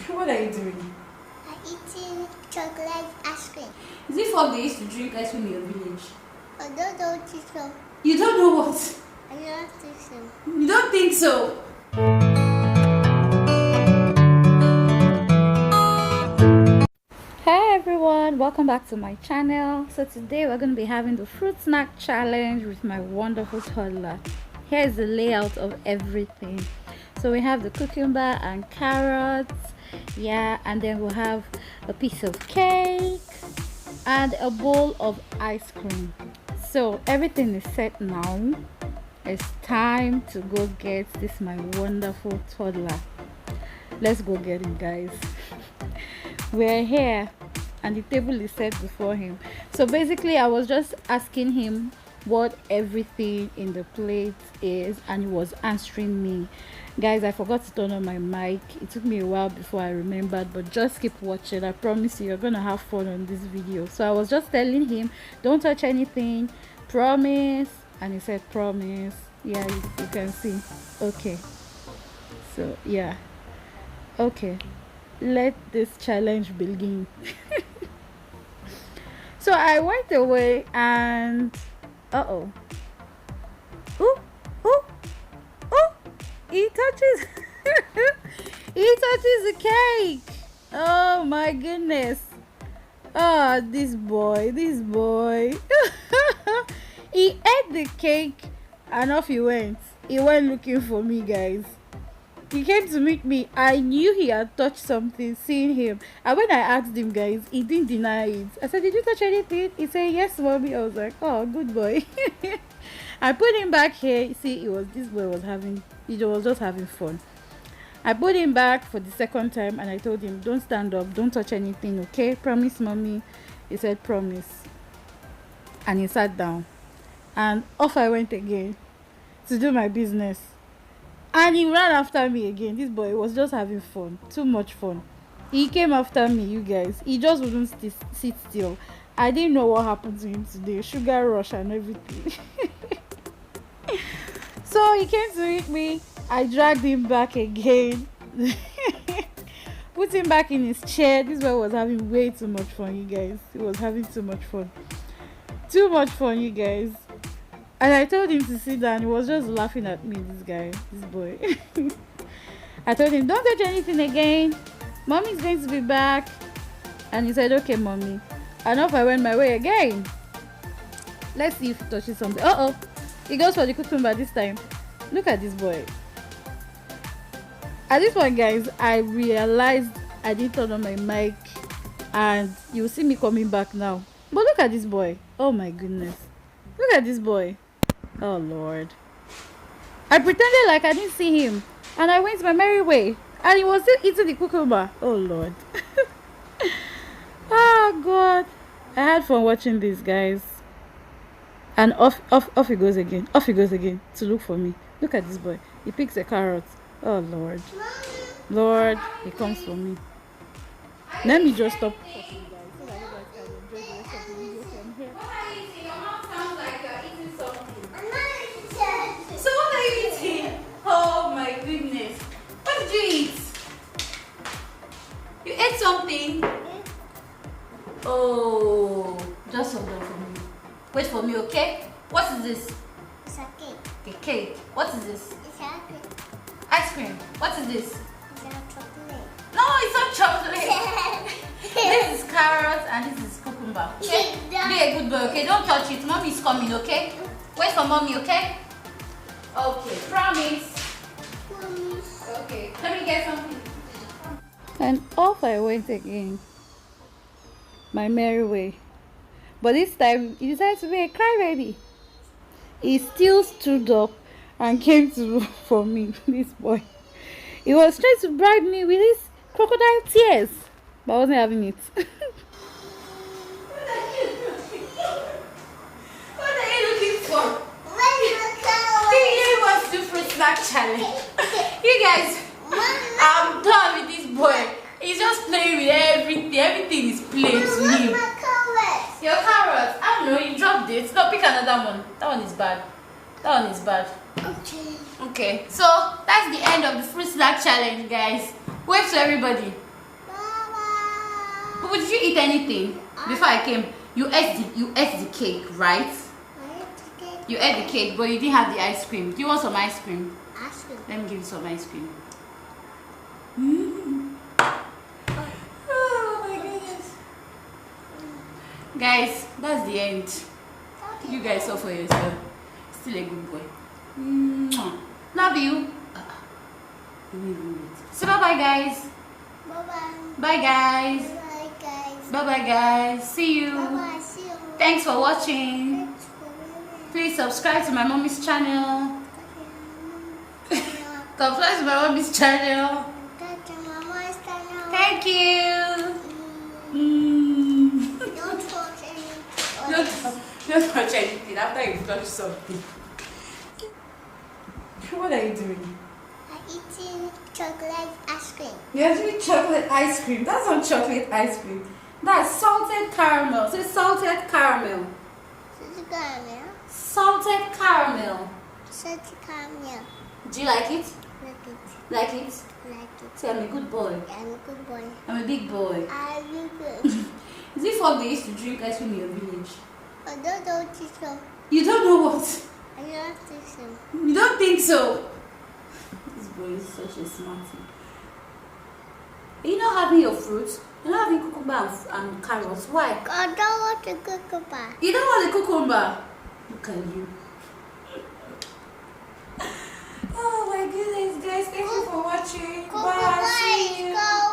What are you doing? I'm eating chocolate ice cream. Is it for they used to drink ice cream in your village? I don't think so. You don't know what? I don't think so. You don't think so? Hey everyone, welcome back to my channel. So today we're going to be having the fruit snack challenge with my wonderful toddler. Here's the layout of everything. So we have the cucumber and carrots, yeah, and then we'll have a piece of cake and a bowl of ice cream. So everything is set now. It's time to go get this my wonderful toddler. Let's go get him, guys. We're here and the table is set before him. So basically I was just asking him what everything in the plate is and he was answering me. Guys, I forgot to turn on my mic. It took me a while before I remembered, but just keep watching. I promise you're gonna have fun on this video. So I was just telling him, don't touch anything, promise. And he said promise. Yeah, you can see. Okay, so yeah, okay, let this challenge begin. So I went away and ooh, he touches he touches the cake. Oh my goodness. Oh, this boy he ate the cake and off he went looking for me, guys. He came to meet me. I knew he had touched something seeing him, and when I asked him, guys, he didn't deny it. I said, did you touch anything? He said, yes, mommy. I was like, oh, good boy. I put him back here. See, this boy was just having fun. I put him back for the second time and I told him, don't stand up, don't touch anything, okay? Promise, mommy. He said, promise. And he sat down and off I went again to do my business. And he ran after me again. This boy was just having fun. Too much fun. He came after me, you guys. He just wouldn't sit still. I didn't know what happened to him today. Sugar rush and everything. So he came to meet me. I dragged him back again. Put him back in his chair. This boy was having way too much fun, you guys. He was having too much fun. Too much fun, you guys. And I told him to sit down. He was just laughing at me, this boy. I told him, don't touch anything again. Mommy's going to be back. And he said, okay, mommy. And off I went my way again. Let's see if he touches something. He goes for the cucumber this time. Look at this boy. At this point, guys, I realized I didn't turn on my mic. And you'll see me coming back now. But look at this boy. Oh my goodness. Look at this boy. Oh Lord. I pretended like I didn't see him. And I went my merry way. And he was still eating the cucumber. Oh Lord. Oh God. I had fun watching this, guys. And off he goes again. Off he goes again to look for me. Look at this boy. He picks a carrot. Oh Lord. Lord, he comes for me. Let me just stop. Oh my goodness. What did you eat? You ate something? Oh, just hold on for me. Wait for me, okay? What is this? It's a cake. A cake. What is this? It's ice cream. Ice cream. What is this? It's a chocolate. No, it's not chocolate. This is carrots and this is cucumber. Okay? Be a good boy, okay? Don't touch it. Mommy is coming, okay? Wait for mommy, okay? Okay, promise. Okay, let me get something. And off I went again. My merry way. But this time, he decided to be a crybaby. He still stood up and came to look for me, this boy. He was trying to bribe me with his crocodile tears. But I wasn't having it. What are you looking for? He wants to do fruit snack challenge. You guys, I'm done with this boy. He's just playing with everything. Everything is playing to him. Your carrots. I don't know, you dropped it. No, pick another one. That one is bad. That one is bad. Okay. Okay. So that's the end of the fruit snack challenge, guys. Wave to everybody. But did you eat anything before I came? You ate the cake, right? You ate the cake, but you didn't have the ice cream. Do you want some ice cream? Ice cream. Let me give you some ice cream. Oh my goodness. Guys, that's the end. You guys saw for yourself. Still a good boy. Love you. So bye bye guys. Bye-bye. Bye guys. Bye, guys. Bye bye guys. See you. Bye-bye. See you. Thanks for watching. Thanks for watching. Please subscribe to my mommy's channel. Subscribe to my mommy's channel. Thank you. Don't watch any. Don't touch anything after you've touched something. What are you doing? I'm eating chocolate ice cream. You're doing chocolate ice cream. That's not chocolate ice cream. That's salted caramel. Say salted caramel. Salted caramel. Salted caramel. Salted caramel. Do you like it? Like it. Like it? Like it. Say I'm a good boy. I'm a good boy. I'm a big boy. I'm good. Is it fun they used to drink ice cream in your village? I don't know so. You don't know what? I don't think so. You don't think so? This boy is such a smartie. Are you not having your fruits? You're not having cucumber and carrots. Why? I don't want to cucumber. You don't want the cucumber? Look at you. Oh my goodness, guys. Thank you for watching. Bye. See you. Go.